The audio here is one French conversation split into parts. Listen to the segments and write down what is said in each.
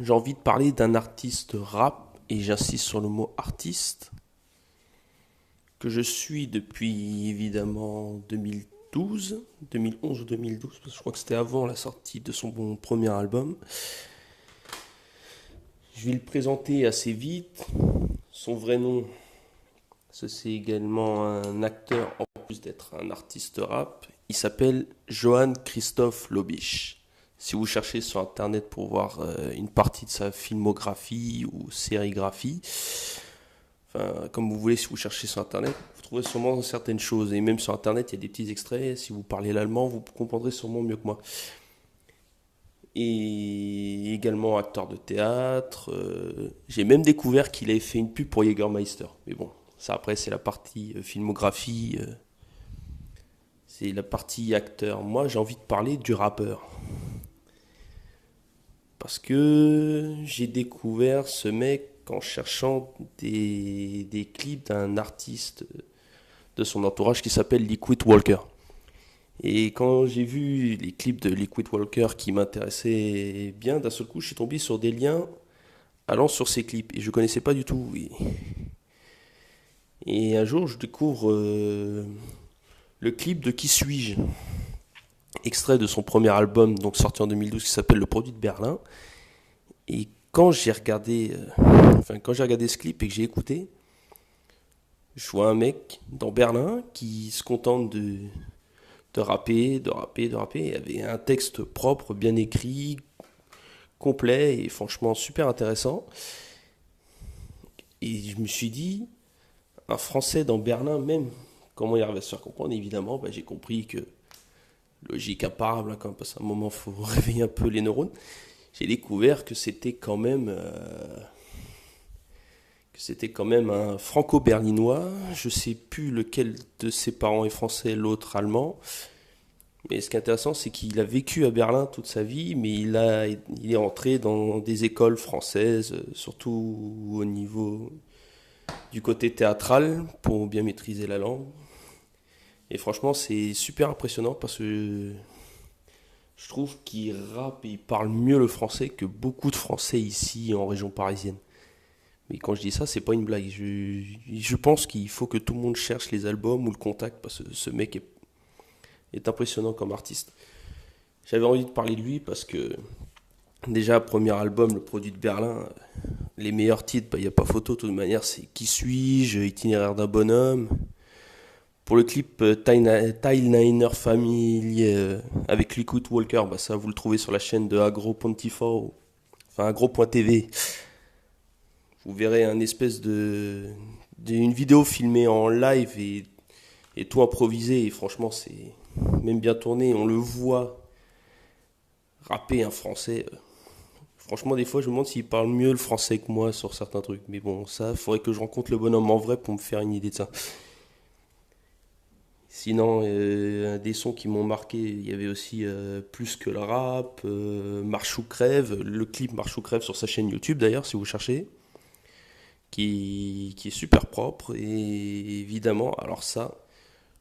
J'ai envie de parler d'un artiste rap, et j'insiste sur le mot artiste, que je suis depuis évidemment 2012, 2011 ou 2012, parce que je crois que c'était avant la sortie de son premier album. Je vais le présenter assez vite. Son vrai nom, c'est également un acteur en plus d'être un artiste rap. Il s'appelle Johann Christoph Lobich. Si vous cherchez sur internet pour voir une partie de sa filmographie ou sérigraphie, enfin, comme vous voulez, si vous cherchez sur internet, vous trouverez sûrement certaines choses. Et même sur internet, il y a des petits extraits. Si vous parlez l'allemand, vous comprendrez sûrement mieux que moi. Et également acteur de théâtre. J'ai même découvert qu'il avait fait une pub pour Jägermeister. Mais bon, ça après, c'est la partie filmographie. C'est la partie acteur. Moi, j'ai envie de parler du rappeur. Parce que j'ai découvert ce mec en cherchant des clips d'un artiste de son entourage qui s'appelle Liquid Walker. Et quand j'ai vu les clips de Liquid Walker qui m'intéressaient bien, d'un seul coup, je suis tombé sur des liens allant sur ces clips. Et je ne connaissais pas du tout. Et un jour, je découvre le clip de Qui suis-je, extrait de son premier album, donc sorti en 2012, qui s'appelle Le Produit de Berlin. Et quand j'ai regardé ce clip et que j'ai écouté, je vois un mec dans Berlin qui se contente de rapper, de rapper, de rapper. Il y avait un texte propre, bien écrit, complet et franchement super intéressant. Et je me suis dit, un Français dans Berlin même, comment il arrive à se faire comprendre? Évidemment, j'ai compris que, logique imparable, hein, quand même, parce qu'à un moment, il faut réveiller un peu les neurones. J'ai découvert que c'était quand même un franco-berlinois. Je sais plus lequel de ses parents est français, l'autre allemand. Mais ce qui est intéressant, c'est qu'il a vécu à Berlin toute sa vie, mais il est entré dans des écoles françaises, surtout au niveau du côté théâtral, pour bien maîtriser la langue. Et franchement, c'est super impressionnant parce que je trouve qu'il rappe et il parle mieux le français que beaucoup de Français ici en région parisienne. Mais quand je dis ça, c'est pas une blague. Je pense qu'il faut que tout le monde cherche les albums ou le contact parce que ce mec est impressionnant comme artiste. J'avais envie de parler de lui parce que déjà, premier album, Le Produit de Berlin, les meilleurs titres, il n'y a pas photo de toute manière, c'est Qui suis-je, Itinéraire d'un bonhomme. Pour le clip Tile Niner Family avec Liquid Walker, ça vous le trouvez sur la chaîne de Agro.tv, enfin Agro.tv. Vous verrez une vidéo filmée en live et tout improvisé. Et franchement, c'est même bien tourné. On le voit rapper un français. Franchement, des fois, je me demande s'il parle mieux le français que moi sur certains trucs. Mais bon, ça, il faudrait que je rencontre le bonhomme en vrai pour me faire une idée de ça. Sinon, des sons qui m'ont marqué, il y avait aussi Plus que le rap, Marche ou crève, le clip Marche ou crève sur sa chaîne YouTube d'ailleurs, si vous cherchez, qui est super propre. Et évidemment, alors ça,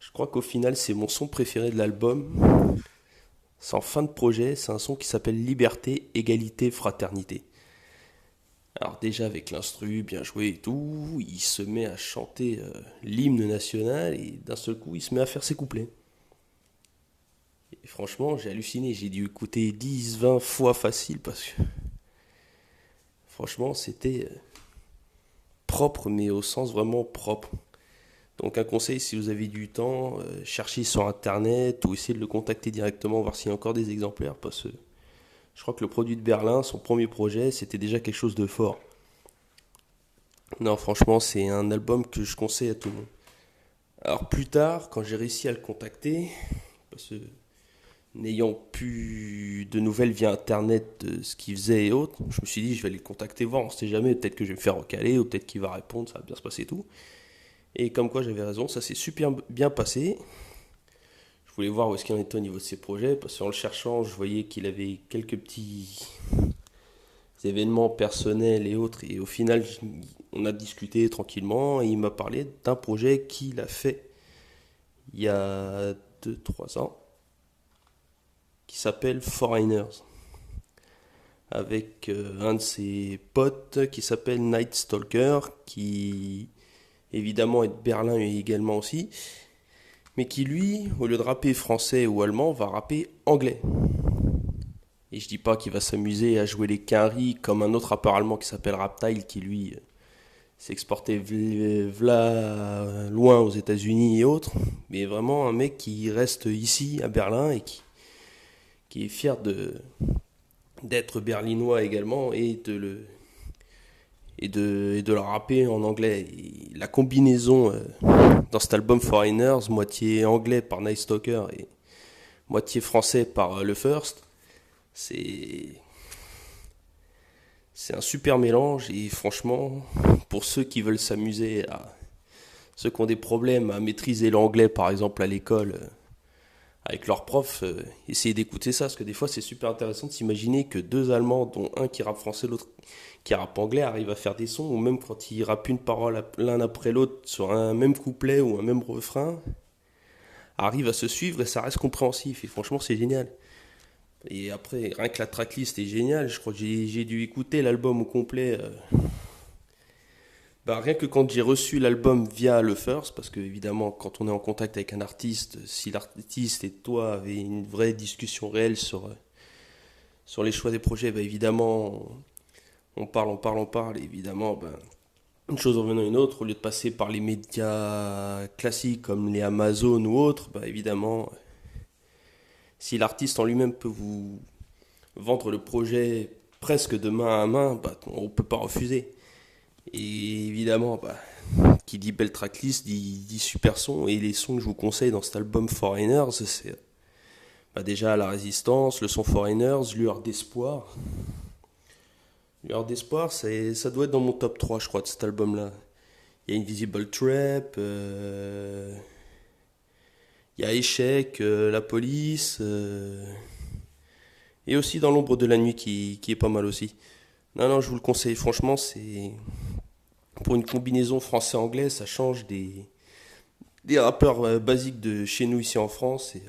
je crois qu'au final, c'est mon son préféré de l'album. C'est en fin de projet, c'est un son qui s'appelle Liberté, Égalité, Fraternité. Alors déjà avec l'instru, bien joué et tout, il se met à chanter l'hymne national et d'un seul coup il se met à faire ses couplets. Et franchement j'ai halluciné, j'ai dû écouter 10, 20 fois facile parce que franchement c'était propre mais au sens vraiment propre. Donc un conseil si vous avez du temps, cherchez sur internet ou essayez de le contacter directement, voir s'il y a encore des exemplaires parce que je crois que le produit de Berlin, son premier projet, c'était déjà quelque chose de fort. Non, franchement, c'est un album que je conseille à tout le monde. Alors plus tard, quand j'ai réussi à le contacter, parce que n'ayant plus de nouvelles via internet de ce qu'il faisait et autres, je me suis dit je vais aller le contacter voir, on sait jamais, peut-être que je vais me faire recaler ou peut-être qu'il va répondre, ça va bien se passer et tout. Et comme quoi j'avais raison, ça s'est super bien passé. Je voulais voir où est-ce qu'il en était au niveau de ses projets, parce qu'en le cherchant, je voyais qu'il avait quelques petits événements personnels et autres, et au final, on a discuté tranquillement, et il m'a parlé d'un projet qu'il a fait il y a 2 3 ans, qui s'appelle Foreigners. avec un de ses potes qui s'appelle Night Stalker, qui évidemment est de Berlin également aussi, mais qui lui, au lieu de rapper français ou allemand, va rapper anglais. Et je dis pas qu'il va s'amuser à jouer les quinries comme un autre rappeur allemand qui s'appelle Raptile, qui lui s'est exporté loin aux États-Unis et autres, mais vraiment un mec qui reste ici à Berlin et qui est fier d'être berlinois également et de le rapper en anglais. Et la combinaison dans cet album Foreigners, moitié anglais par Night Stalker et moitié français par Le First, c'est c'est un super mélange et franchement, pour ceux qui veulent s'amuser, ceux qui ont des problèmes à maîtriser l'anglais par exemple à l'école avec leurs profs, essayez d'écouter ça parce que des fois c'est super intéressant de s'imaginer que deux Allemands, dont un qui rappe français, l'autre qui rappe anglais, arrivent à faire des sons ou même quand ils rappent une parole l'un après l'autre sur un même couplet ou un même refrain, arrivent à se suivre et ça reste compréhensif et franchement c'est génial. Et après, rien que la tracklist est géniale. Je crois que j'ai dû écouter l'album au complet. Rien que quand j'ai reçu l'album via le First, parce que évidemment, quand on est en contact avec un artiste, si l'artiste et toi avez une vraie discussion réelle sur les choix des projets, évidemment, on parle, on parle, on parle. Et évidemment, une chose en venant à une autre, au lieu de passer par les médias classiques comme les Amazon ou autres, évidemment, si l'artiste en lui-même peut vous vendre le projet presque de main à main, on ne peut pas refuser. Et évidemment, qui dit belle tracklist dit super son. Et les sons que je vous conseille dans cet album Foreigners, c'est déjà La Résistance, le son Foreigners, Lueur d'Espoir. Lueur d'Espoir, ça doit être dans mon top 3, je crois, de cet album-là. Il y a Invisible Trap, il y a Échec, La Police, et aussi Dans l'ombre de la nuit qui est pas mal aussi. Non, non, je vous le conseille, franchement, c'est pour une combinaison français-anglais, ça change des rappeurs basiques de chez nous ici en France et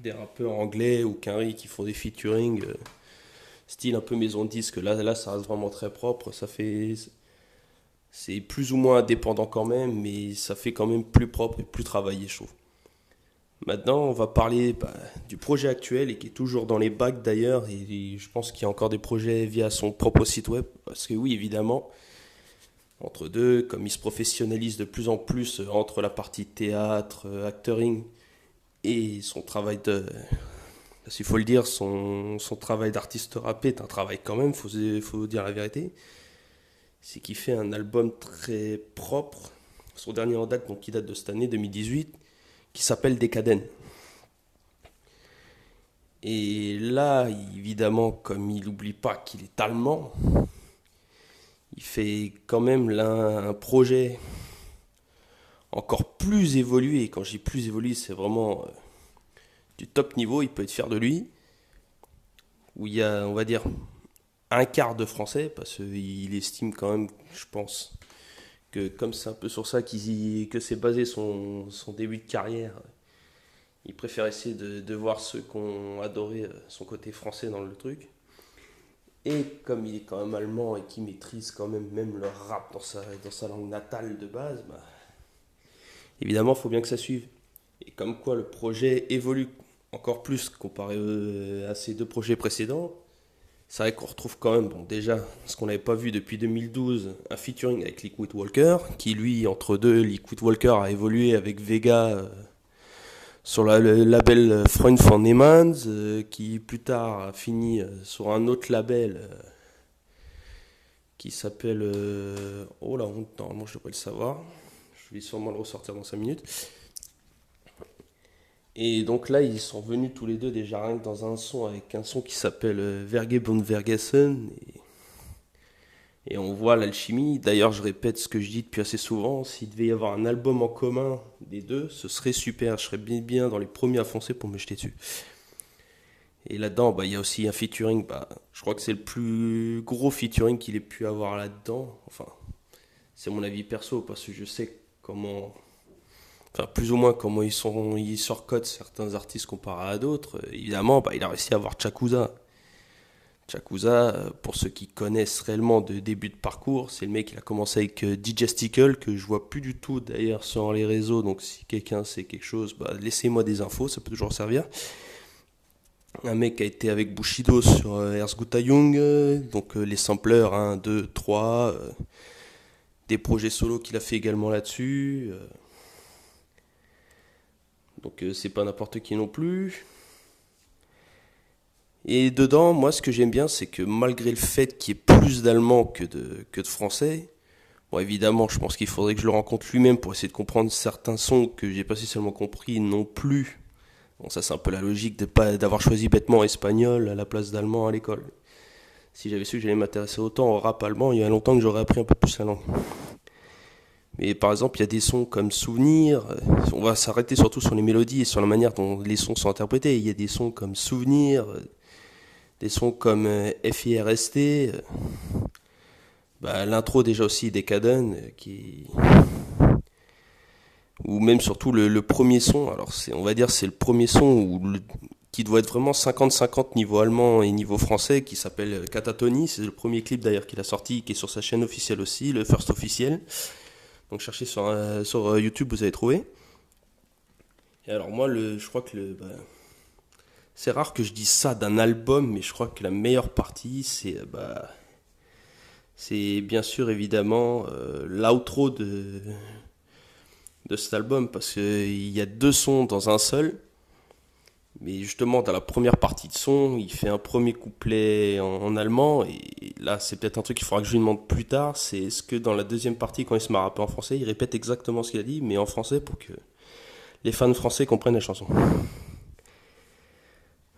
des rappeurs anglais ou quinri qui font des featuring style un peu maison de disque. Là, ça reste vraiment très propre. C'est plus ou moins indépendant quand même, mais ça fait quand même plus propre et plus travaillé, je trouve. Maintenant, on va parler du projet actuel et qui est toujours dans les bacs d'ailleurs. Et je pense qu'il y a encore des projets via son propre site web. Parce que oui, évidemment, entre deux, comme il se professionnalise de plus en plus entre la partie théâtre, acting et son travail s'il faut le dire, son travail d'artiste rappé est un travail quand même, faut dire la vérité. C'est qu'il fait un album très propre, son dernier en date, donc qui date de cette année 2018, qui s'appelle Décadène. Et là, évidemment, comme il n'oublie pas qu'il est allemand, il fait quand même là un projet encore plus évolué. Et quand je dis plus évolué, c'est vraiment du top niveau. Il peut être fier de lui. Où il y a, on va dire, un quart de français, parce qu'il estime quand même, je pense, que comme c'est un peu sur ça que c'est basé son début de carrière, il préfère essayer de voir ceux qui ont adoré son côté français dans le truc. Et comme il est quand même allemand et qu'il maîtrise quand même le rap dans sa langue natale de base, évidemment, il faut bien que ça suive. Et comme quoi le projet évolue encore plus comparé à ces deux projets précédents, c'est vrai qu'on retrouve quand même, déjà, ce qu'on n'avait pas vu depuis 2012, un featuring avec Liquid Walker, qui lui, entre deux, Liquid Walker a évolué avec Vega sur le label Freund von Neumann, qui plus tard a fini sur un autre label qui s'appelle... oh la honte, normalement je devrais le savoir. Je vais sûrement le ressortir dans 5 minutes. Et donc là, ils sont venus tous les deux déjà rien que dans un son, avec un son qui s'appelle Vergebund Vergessen. Et on voit l'alchimie. D'ailleurs, je répète ce que je dis depuis assez souvent. S'il devait y avoir un album en commun des deux, ce serait super. Je serais bien dans les premiers à foncer pour me jeter dessus. Et là-dedans, il y a aussi un featuring. Je crois que c'est le plus gros featuring qu'il ait pu avoir là-dedans. Enfin, c'est mon avis perso, parce que je sais comment... Enfin, plus ou moins comment ils surcotent certains artistes comparés à d'autres. Évidemment, il a réussi à avoir Chakuza. Chakuza, pour ceux qui connaissent réellement de début de parcours, c'est le mec qui a commencé avec Digesticle, que je vois plus du tout d'ailleurs sur les réseaux, donc si quelqu'un sait quelque chose, bah, laissez-moi des infos, ça peut toujours servir. Un mec qui a été avec Bushido sur Erzguta Jung, donc les sampleurs 1, 2, 3, des projets solo qu'il a fait également là-dessus, donc c'est pas n'importe qui non plus. Et dedans, moi, ce que j'aime bien, c'est que malgré le fait qu'il y ait plus d'Allemands que de Français, bon, évidemment, je pense qu'il faudrait que je le rencontre lui-même pour essayer de comprendre certains sons que j'ai pas spécialement compris non plus. Bon, ça, c'est un peu la logique de pas d'avoir choisi bêtement espagnol à la place d'allemand à l'école. Si j'avais su que j'allais m'intéresser autant au rap allemand, il y a longtemps que j'aurais appris un peu plus la langue. Mais par exemple, il y a des sons comme Souvenir, on va s'arrêter surtout sur les mélodies et sur la manière dont les sons sont interprétés. Il y a des sons comme Souvenir, des sons comme FIRST, bah, l'intro déjà aussi Decadent, ou même surtout le premier son. Alors on va dire c'est le premier son qui doit être vraiment 50-50 niveau allemand et niveau français, qui s'appelle Catatonie. C'est le premier clip d'ailleurs qu'il a sorti, qui est sur sa chaîne officielle aussi, le first officiel. Donc cherchez sur YouTube, vous allez trouver. Et alors moi, je crois que c'est rare que je dise ça d'un album, mais je crois que la meilleure partie, c'est bien sûr évidemment l'outro de cet album, parce qu'il y a deux sons dans un seul. Mais justement, dans la première partie de son, il fait un premier couplet en allemand, et là, c'est peut-être un truc qu'il faudra que je lui demande plus tard, c'est est-ce que dans la deuxième partie, quand il se met à rapper en français, il répète exactement ce qu'il a dit, mais en français pour que les fans français comprennent la chanson.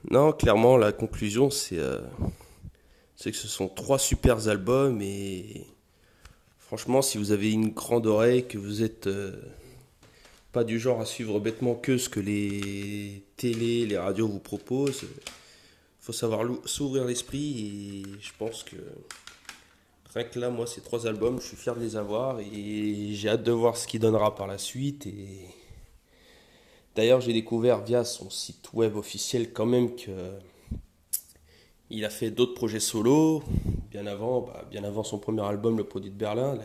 Non, clairement, la conclusion, c'est que ce sont trois super albums, et franchement, si vous avez une grande oreille, que vous êtes pas du genre à suivre bêtement que ce que les télés, les radios vous proposent, faut savoir s'ouvrir l'esprit, et je pense que rien que là, moi, ces trois albums, je suis fier de les avoir et j'ai hâte de voir ce qu'il donnera par la suite. Et d'ailleurs, j'ai découvert via son site web officiel quand même que il a fait d'autres projets solo bien avant son premier album, Le Produit de Berlin. Là,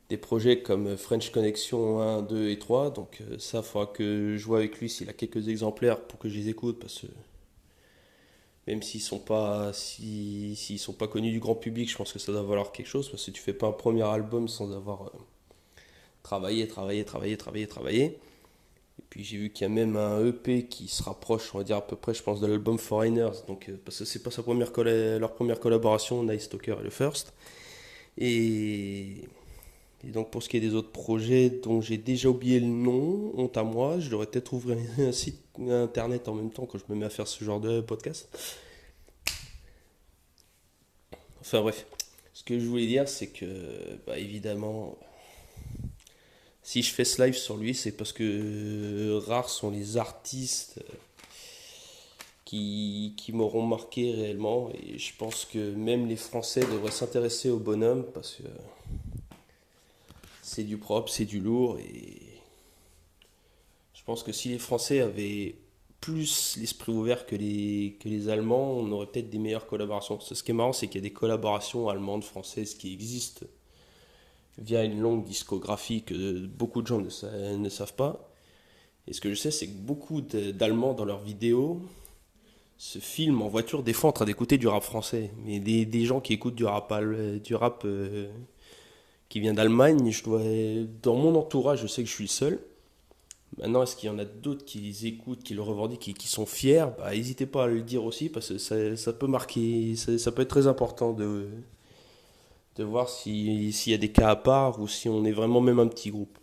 des projets comme French Connection 1, 2 et 3. Donc ça, il faudra que je vois avec lui s'il a quelques exemplaires pour que je les écoute, parce que même s'ils sont pas connus du grand public, je pense que ça doit valoir quelque chose, parce que tu fais pas un premier album sans avoir travaillé. Et puis j'ai vu qu'il y a même un EP qui se rapproche, on va dire à peu près, je pense, de l'album Foreigners, donc parce que c'est pas leur première collaboration, Night Stalker et le First. Et, et donc pour ce qui est des autres projets dont j'ai déjà oublié le nom, honte à moi, je devrais peut-être ouvrir un site internet en même temps quand je me mets à faire ce genre de podcast. Enfin bref, ce que je voulais dire, c'est que, bah, évidemment, si je fais ce live sur lui, c'est parce que rares sont les artistes qui m'auront marqué réellement. Et je pense que même les Français devraient s'intéresser au bonhomme, parce que c'est du propre, c'est du lourd. Et je pense que si les Français avaient plus l'esprit ouvert que les Allemands, on aurait peut-être des meilleures collaborations. Ce qui est marrant, c'est qu'il y a des collaborations allemandes, françaises qui existent via une longue discographie que beaucoup de gens ne savent pas. Et ce que je sais, c'est que beaucoup d'Allemands dans leurs vidéos se filment en voiture des fois en train d'écouter du rap français. Mais des gens qui écoutent du rap qui vient d'Allemagne, dans mon entourage, je sais que je suis le seul. Maintenant, est-ce qu'il y en a d'autres qui les écoutent, qui le revendiquent et qui sont fiers? Bah, n'hésitez pas à le dire aussi, parce que ça peut marquer, ça peut être très important de voir s'il y a des cas à part ou si on est vraiment même un petit groupe.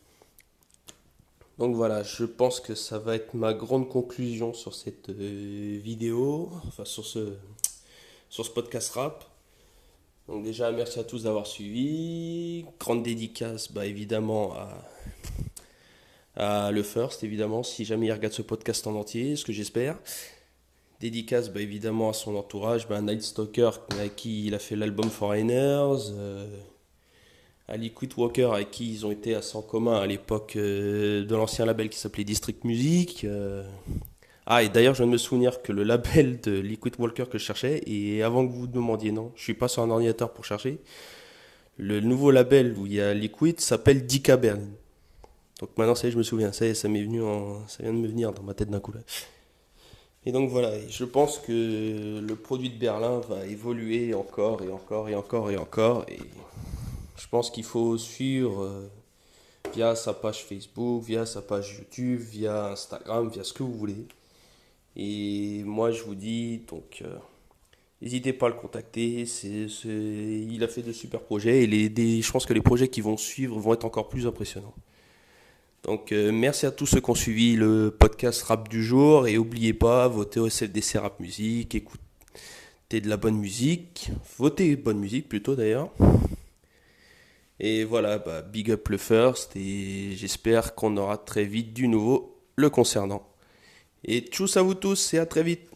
Donc voilà, je pense que ça va être ma grande conclusion sur cette vidéo, enfin sur ce podcast rap. Donc déjà, merci à tous d'avoir suivi. Grande dédicace, bah, évidemment, à Le First, évidemment, si jamais il regarde ce podcast en entier, ce que j'espère. Dédicace, bah, évidemment, à son entourage, bah, Night Stalker, avec qui il a fait l'album Foreigners, à Liquid Walker, avec qui ils ont été assez en commun à l'époque de l'ancien label qui s'appelait District Music, Ah, et d'ailleurs, je viens de me souvenir que le label de Liquid Walker que je cherchais, et avant que vous demandiez, non, je suis pas sur un ordinateur pour chercher, le nouveau label où il y a Liquid s'appelle Dika Berlin. Donc maintenant, ça y est, je me souviens, ça y est, ça vient de me venir dans ma tête d'un coup là. Et donc voilà, et je pense que le produit de Berlin va évoluer encore et encore et encore et encore, et je pense qu'il faut suivre via sa page Facebook, via sa page YouTube, via Instagram, via ce que vous voulez. Et moi, je vous dis, donc, n'hésitez pas à le contacter. Il a fait de super projets et je pense que les projets qui vont suivre vont être encore plus impressionnants. Donc, merci à tous ceux qui ont suivi le podcast rap du jour. Et n'oubliez pas, votez au CFDC Rap Musique, écoutez de la bonne musique. Votez bonne musique plutôt d'ailleurs. Et voilà, bah, big up le first. Et j'espère qu'on aura très vite du nouveau le concernant. Et tchuss à vous tous et à très vite.